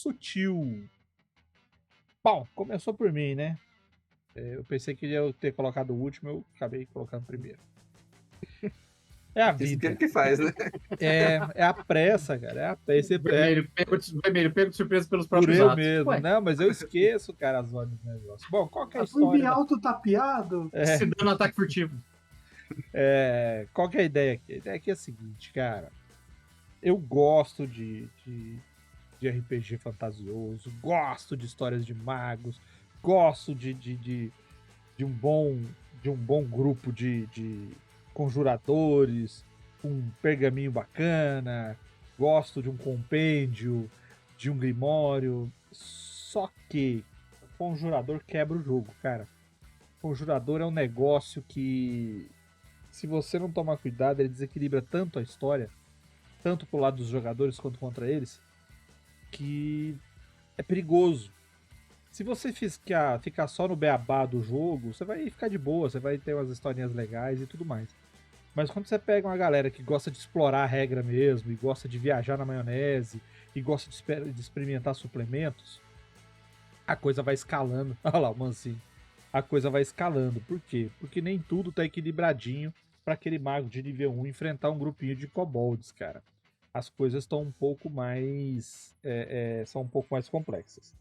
sutil. Bom, começou por mim, né? Eu pensei que ia ter colocado o último, eu acabei colocando primeiro. É a Isso vida. que faz, né? É a pressa, cara. É a pressa. Vermelho, pego de surpresa pelos Por próprios eu atos. mesmo. Ué, Não, mas eu esqueço, cara, as ordens do negócio. Bom, qual que é a Fui história de da... auto-tapeado. se dando ataque furtivo. Qual que é a ideia aqui? A ideia aqui é a seguinte, cara. Eu gosto de RPG fantasioso, gosto de histórias de magos, gosto de um bom grupo de conjuradores, um pergaminho bacana, gosto de um compêndio, de um grimório. Só que conjurador quebra o jogo, cara. Conjurador é um negócio que, se você não tomar cuidado, ele desequilibra tanto a história, tanto pro lado dos jogadores quanto contra eles, que é perigoso. Se você ficar só no beabá do jogo, você vai ficar de boa, você vai ter umas historinhas legais e tudo mais. Mas quando você pega uma galera que gosta de explorar a regra mesmo, e gosta de viajar na maionese, e gosta de experimentar suplementos, a coisa vai escalando. Olha lá, o Mancinho. A coisa vai escalando. Por quê? Porque nem tudo tá equilibradinho para aquele mago de nível 1 enfrentar um grupinho de kobolds, cara. As coisas estão um pouco mais... são um pouco mais complexas.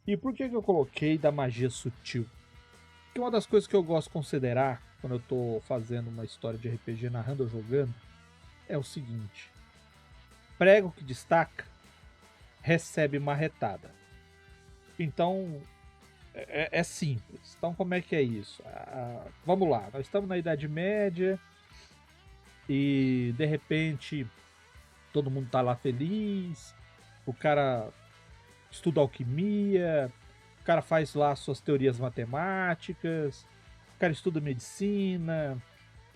E por que eu coloquei da magia sutil? Porque uma das coisas que eu gosto de considerar quando eu tô fazendo uma história de RPG narrando ou jogando é o seguinte: prego que destaca recebe marretada. Então é simples. Então como é que é isso? Vamos lá, nós estamos na Idade Média e de repente todo mundo tá lá feliz, o cara estuda alquimia, o cara faz lá suas teorias matemáticas, o cara estuda medicina,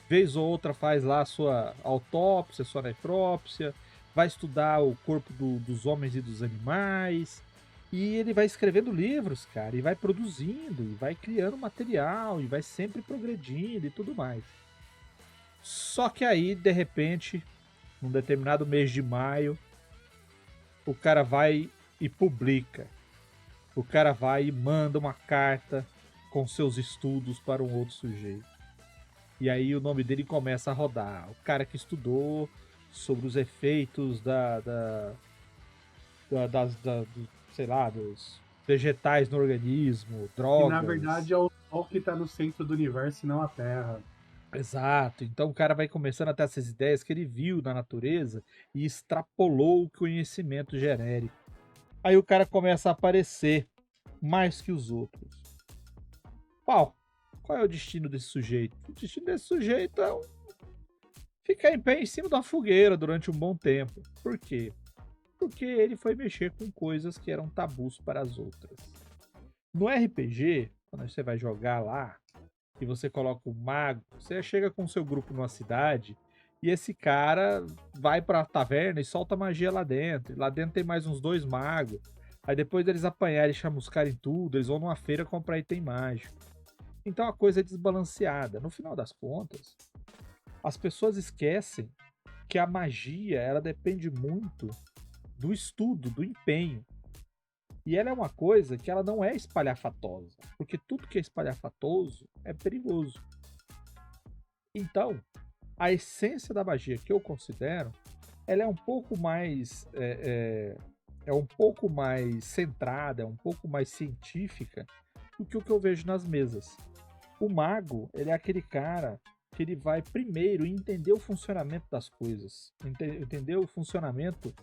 vez ou outra faz lá sua autópsia, sua necrópsia, vai estudar o corpo dos homens e dos animais, e ele vai escrevendo livros, cara, e vai produzindo, e vai criando material, e vai sempre progredindo e tudo mais. Só que aí, de repente, num determinado mês de maio, o cara vai e publica. O cara vai e manda uma carta com seus estudos para um outro sujeito. E aí o nome dele começa a rodar. O cara que estudou sobre os efeitos sei lá, dos vegetais no organismo, Que drogas. na verdade é o Sol que tá no centro do universo e não a Terra. Exato. Então o cara vai começando a ter essas ideias que ele viu na natureza e extrapolou o conhecimento genérico. Aí o cara começa a aparecer mais que os outros. Qual é o destino desse sujeito? O destino desse sujeito é ficar em pé em cima da fogueira durante um bom tempo. Por quê? Porque ele foi mexer com coisas que eram tabus para as outras. No RPG, quando você vai jogar lá, e você coloca o mago, você chega com o seu grupo numa cidade, e esse cara vai pra taverna e solta magia lá dentro. E lá dentro tem mais uns 2 magos. Aí depois deles apanharem e chamuscarem tudo, eles vão numa feira comprar item mágico. Então a coisa é desbalanceada. No final das contas, as pessoas esquecem que a magia, ela depende muito do estudo, do empenho. E ela é uma coisa que ela não é espalhafatosa, porque tudo que é espalhafatoso é perigoso. Então, a essência da magia que eu considero, ela é um pouco mais é um pouco mais centrada, é um pouco mais científica do que o que eu vejo nas mesas. O mago, ele é aquele cara que ele vai primeiro entender o funcionamento das coisas, entender o funcionamento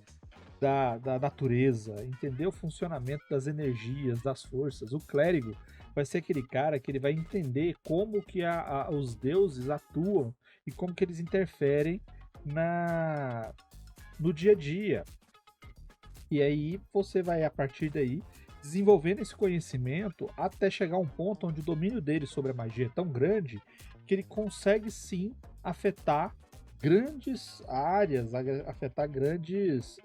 da natureza, entender o funcionamento das energias, das forças. O clérigo vai ser aquele cara que ele vai entender como que os deuses atuam e como que eles interferem no dia a dia. E aí você vai, a partir daí, desenvolvendo esse conhecimento até chegar a um ponto onde o domínio dele sobre a magia é tão grande que ele consegue sim afetar grandes áreas, afetar grandes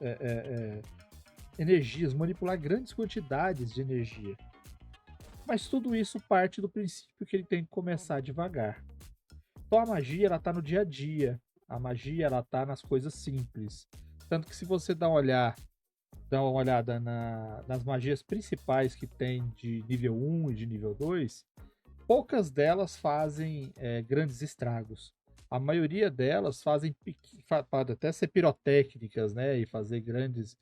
energias, manipular grandes quantidades de energia. Mas tudo isso parte do princípio que ele tem que começar devagar. Então a magia, ela tá no dia a dia. A magia, ela tá nas coisas simples. Tanto que se você dá um olhar dá uma olhada nas magias principais que tem de nível 1 e de nível 2, poucas delas fazem grandes estragos. A maioria delas fazem pode até ser pirotécnicas, né? E fazer grandes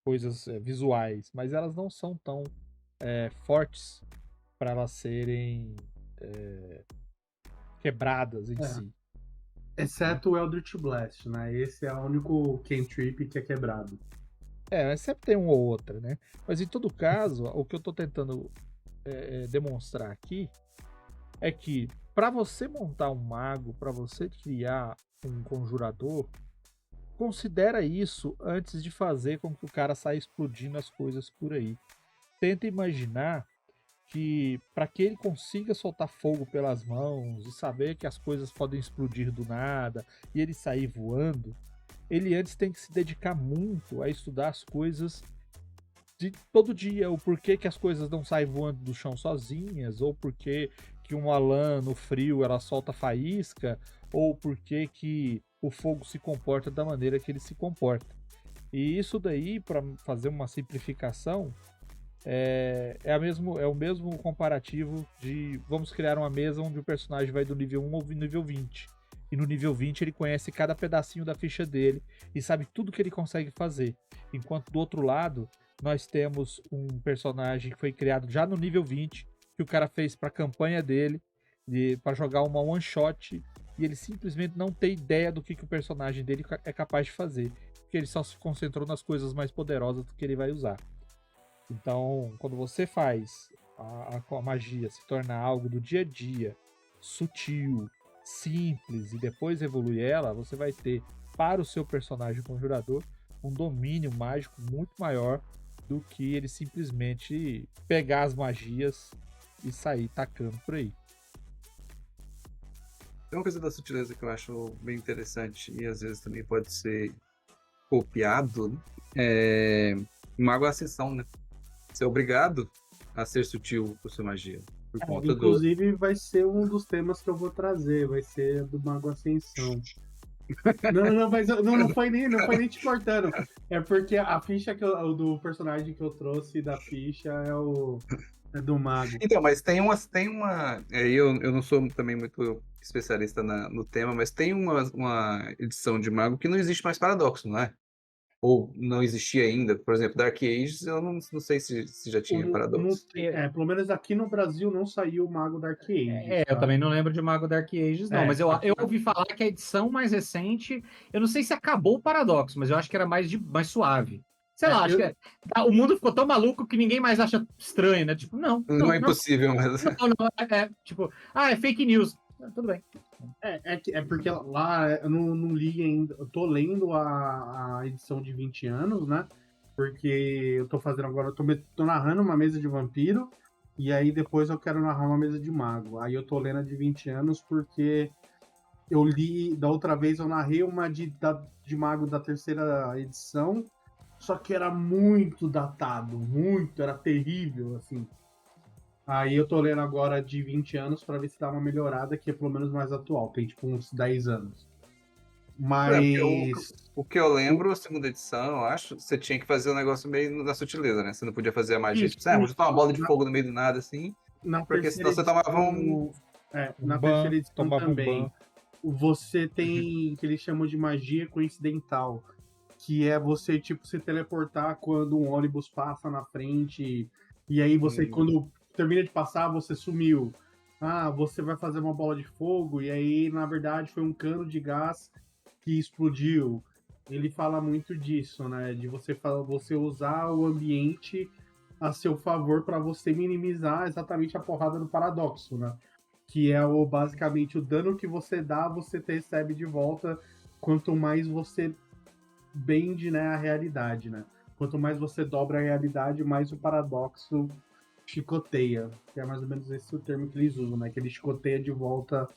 coisas visuais, mas elas não são tão fortes para elas serem quebradas em si. Exceto o Eldritch Blast, né? Esse é o único cantrip que é quebrado. Mas sempre tem uma ou outra, né? Mas em todo caso, o que eu tô tentando demonstrar aqui é que para você montar um mago, para você criar um conjurador, considera isso antes de fazer com que o cara saia explodindo as coisas por aí. Tenta imaginar que para que ele consiga soltar fogo pelas mãos e saber que as coisas podem explodir do nada e ele sair voando, ele antes tem que se dedicar muito a estudar as coisas de todo dia, o porquê que as coisas não saem voando do chão sozinhas, ou porquê que uma lã no frio ela solta faísca, ou porquê que o fogo se comporta da maneira que ele se comporta. E isso daí, para fazer uma simplificação, é o mesmo comparativo de vamos criar uma mesa onde o personagem vai do nível 1 ao nível 20. E no nível 20 ele conhece cada pedacinho da ficha dele e sabe tudo que ele consegue fazer. Enquanto do outro lado, nós temos um personagem que foi criado já no nível 20, que o cara fez para a campanha dele, para jogar uma one shot, e ele simplesmente não tem ideia do que o personagem dele é capaz de fazer, porque ele só se concentrou nas coisas mais poderosas que ele vai usar. Então, quando você faz a magia se tornar algo do dia a dia, sutil, simples, e depois evolui ela, você vai ter, para o seu personagem conjurador, um domínio mágico muito maior do que ele simplesmente pegar as magias e sair tacando por aí. Tem uma coisa da sutileza que eu acho bem interessante e às vezes também pode ser copiado, né? Mago Ascensão, né? Você é obrigado a ser sutil com sua magia. Por conta Inclusive, vai ser um dos temas que eu vou trazer, vai ser do Mago Ascensão. Mas não foi nem te cortando. É porque a ficha do personagem que eu trouxe da ficha é do Mago. Então, mas tem uma. Eu não sou também muito especialista no tema, mas tem uma edição de Mago que não existe mais paradoxo, não é? Ou não existia ainda. Por exemplo, Dark Ages, eu não sei se já tinha paradoxo. Pelo menos aqui no Brasil não saiu o Mago Dark Ages. Eu também não lembro de Mago Dark Ages, não. Mas eu ouvi falar que a edição mais recente, eu não sei se acabou o paradoxo, mas eu acho que era mais suave. Sei lá, acho que o mundo ficou tão maluco que ninguém mais acha estranho, né? Tipo, não é impossível, mas... Tipo, é fake news. Tudo bem. É porque lá eu não li ainda. Eu tô lendo a edição de 20 anos, né? Porque eu tô fazendo agora, eu tô narrando uma mesa de vampiro, e aí depois eu quero narrar uma mesa de mago. Aí eu tô lendo a de 20 anos porque eu li, da outra vez eu narrei uma de mago da terceira edição, só que era muito datado, era terrível, assim. Aí eu tô lendo agora de 20 anos pra ver se dá uma melhorada, que é pelo menos mais atual, tem tipo uns 10 anos. Mas... O que eu lembro, a segunda edição, eu acho, você tinha que fazer um negócio meio na sutileza, né? Você não podia fazer a magia, tipo, vou jogar uma bola de fogo no meio do nada, assim, porque senão você tomava na terceira edição também. Você tem que eles chamam de magia coincidental, que é você, tipo, se teleportar quando um ônibus passa na frente, e aí você, quando termina de passar, você sumiu. Você vai fazer uma bola de fogo, e aí, na verdade, foi um cano de gás que explodiu. Ele fala muito disso, né? De você usar o ambiente a seu favor para você minimizar exatamente a porrada do paradoxo, né? Que é basicamente o dano que você dá, você recebe de volta quanto mais você bende, né, a realidade, né? Quanto mais você dobra a realidade, mais o paradoxo chicoteia. Que é mais ou menos esse o termo que eles usam, né? Que ele chicoteia de volta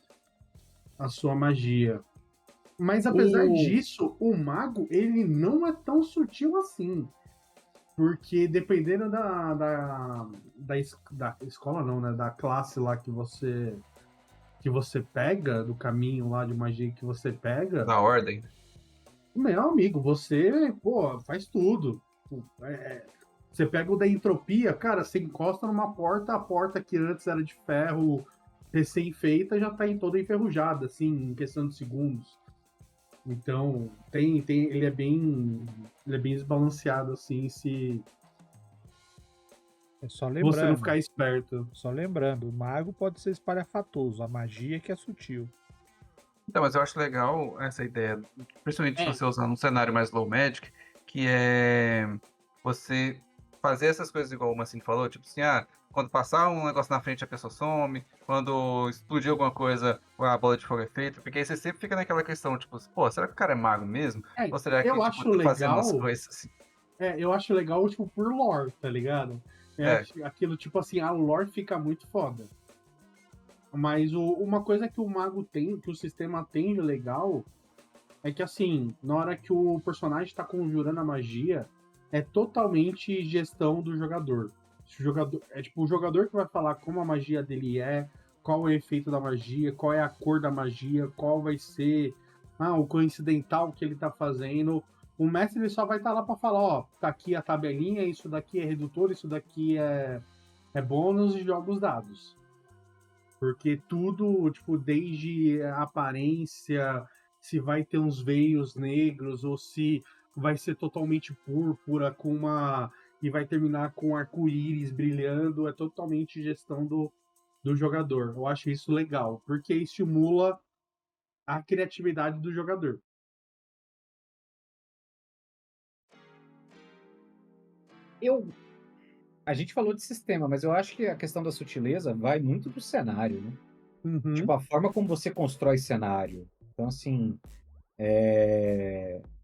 a sua magia. Mas apesar disso, o mago, ele não é tão sutil assim. Porque dependendo da escola, não, né? Da classe lá que você pega, do caminho lá de magia que você pega... Na ordem. Meu amigo, você, faz tudo. tipo, você pega o da entropia, cara, você encosta numa porta, a porta que antes era de ferro recém-feita já tá toda enferrujada, assim, em questão de segundos. Então, ele é bem desbalanceado, assim, se só você não ficar esperto. Só lembrando, o mago pode ser espalhafatoso, a magia que é sutil. Então, mas eu acho legal essa ideia, principalmente se você usar num cenário mais low magic, que é você fazer essas coisas igual o Mancini falou, tipo assim, quando passar um negócio na frente a pessoa some, quando explodir alguma coisa a bola de fogo é feita, porque aí você sempre fica naquela questão, tipo, pô, será que o cara é mago mesmo? Ou será que eu tipo, acho tá fazendo legal, umas coisas assim? eu acho legal, tipo, por lore, tá ligado? Aquilo, tipo assim, a lore fica muito foda. Mas uma coisa que o mago tem, que o sistema tem de legal, é que assim, na hora que o personagem tá conjurando a magia, é totalmente gestão do jogador. O jogador que vai falar como a magia dele é, qual é o efeito da magia, qual é a cor da magia, qual vai ser o coincidental que ele tá fazendo. O mestre ele só vai estar lá para falar, ó, tá aqui a tabelinha, isso daqui é redutor, isso daqui é bônus e joga os dados. Porque tudo, tipo, desde a aparência, se vai ter uns veios negros ou se vai ser totalmente púrpura e vai terminar com arco-íris brilhando, é totalmente gestão do jogador. Eu acho isso legal, porque estimula a criatividade do jogador. A gente falou de sistema, mas eu acho que a questão da sutileza vai muito do cenário, né? Uhum. Tipo, a forma como você constrói cenário. Então, assim,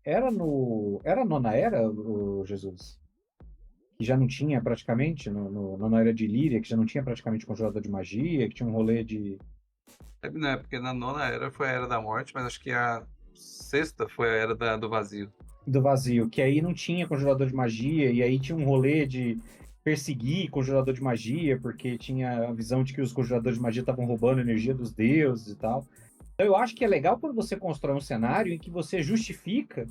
era a nona era, o Jesus? Que já não tinha praticamente, na era de Líria, que já não tinha praticamente conjurador de magia, que tinha um rolê de... Não, porque na nona era foi a Era da Morte, mas acho que a sexta foi a Era do Vazio. Do vazio, que aí não tinha conjurador de magia, e aí tinha um rolê de perseguir conjurador de magia, porque tinha a visão de que os conjuradores de magia estavam roubando a energia dos deuses e tal. Então eu acho que é legal quando você constrói um cenário em que você justifica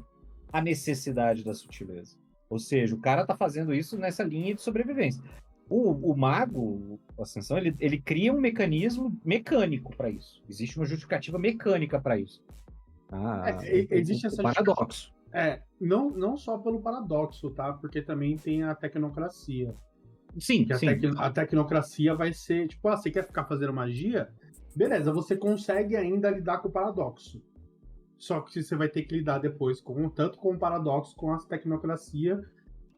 a necessidade da sutileza. Ou seja, o cara tá fazendo isso nessa linha de sobrevivência. O mago, o Ascensão, ele cria um mecanismo mecânico para isso. Existe uma justificativa mecânica para isso. Existe essa paradoxo. Não só pelo paradoxo, tá? Porque também tem a tecnocracia. Sim, que a tecnocracia vai ser, tipo, você quer ficar fazendo magia? Beleza, você consegue ainda lidar com o paradoxo. Só que você vai ter que lidar depois tanto com o paradoxo, com a tecnocracia,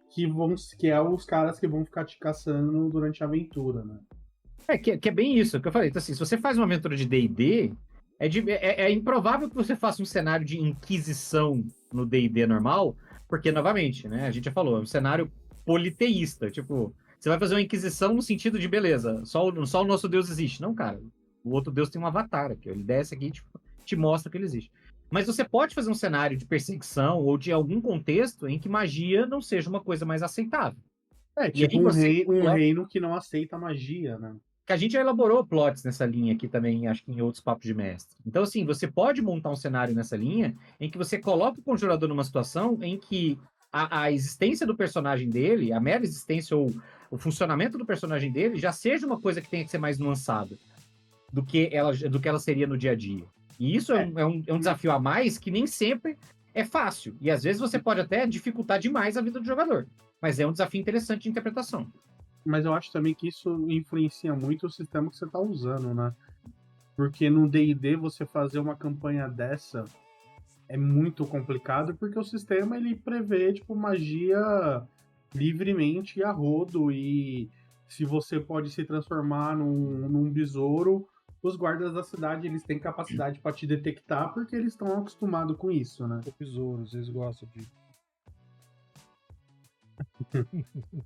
que é os caras que vão ficar te caçando durante a aventura, né? Que é bem isso que eu falei. Então, assim, se você faz uma aventura de D&D, é improvável que você faça um cenário de Inquisição no D&D normal, porque, novamente, né, a gente já falou, é um cenário politeísta. Tipo, você vai fazer uma Inquisição no sentido de, beleza, só o nosso Deus existe. Não, cara, o outro Deus tem um avatar aqui. Ele desce aqui e te mostra que ele existe. Mas você pode fazer um cenário de perseguição ou de algum contexto em que magia não seja uma coisa mais aceitável. Tipo um reino que não aceita magia, né? Que a gente já elaborou plots nessa linha aqui também, acho que em outros papos de mestre. Então, assim, você pode montar um cenário nessa linha em que você coloca o conjurador numa situação em que a existência do personagem dele, a mera existência ou o funcionamento do personagem dele já seja uma coisa que tenha que ser mais nuançada do que ela seria no dia a dia. E isso é um desafio a mais que nem sempre é fácil. E às vezes você pode até dificultar demais a vida do jogador. Mas é um desafio interessante de interpretação. Mas eu acho também que isso influencia muito o sistema que você está usando, né? Porque no D&D você fazer uma campanha dessa é muito complicado, porque o sistema ele prevê, tipo, magia livremente a rodo, e se você pode se transformar num besouro, os guardas da cidade eles têm capacidade para te detectar, porque eles estão acostumados com isso, né? Os besouros, eles gostam de...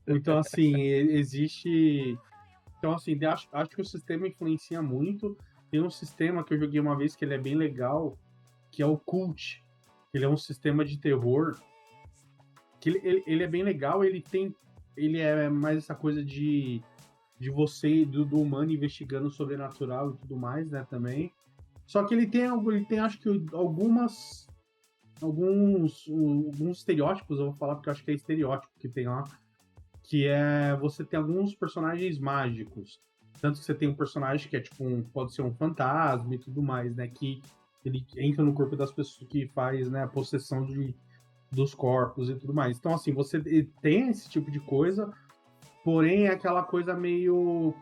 Então, assim, existe... Então, assim, acho que o sistema influencia muito. Tem um sistema que eu joguei uma vez que ele é bem legal, que é o Cult. Ele é um sistema de terror que ele é bem legal. Ele é mais essa coisa de você, do humano investigando o sobrenatural e tudo mais, né, também. Só que ele tem acho que algumas alguns estereótipos, eu vou falar porque eu acho que é estereótipo que tem lá, que é você ter alguns personagens mágicos. Tanto que você tem um personagem que é tipo pode ser um fantasma e tudo mais, né? Que ele entra no corpo das pessoas, que faz, né, a possessão dos corpos e tudo mais. Então, assim, você tem esse tipo de coisa, porém é aquela coisa meio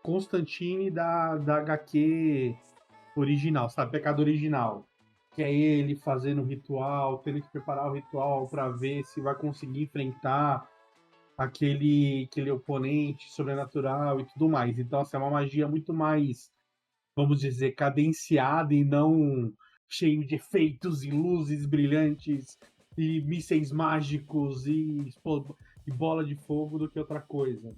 Constantine da HQ original, sabe? Pecado original. Que é ele fazendo o ritual, tendo que preparar o ritual para ver se vai conseguir enfrentar aquele oponente sobrenatural e tudo mais. Então, assim, é uma magia muito mais, vamos dizer, cadenciada e não cheio de efeitos e luzes brilhantes e mísseis mágicos e bola de fogo do que outra coisa.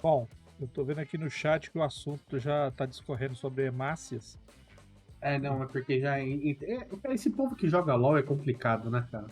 Bom, eu tô vendo aqui no chat que o assunto já tá discorrendo sobre hemácias. Não, é porque já. Esse povo que joga LOL é complicado, né, cara?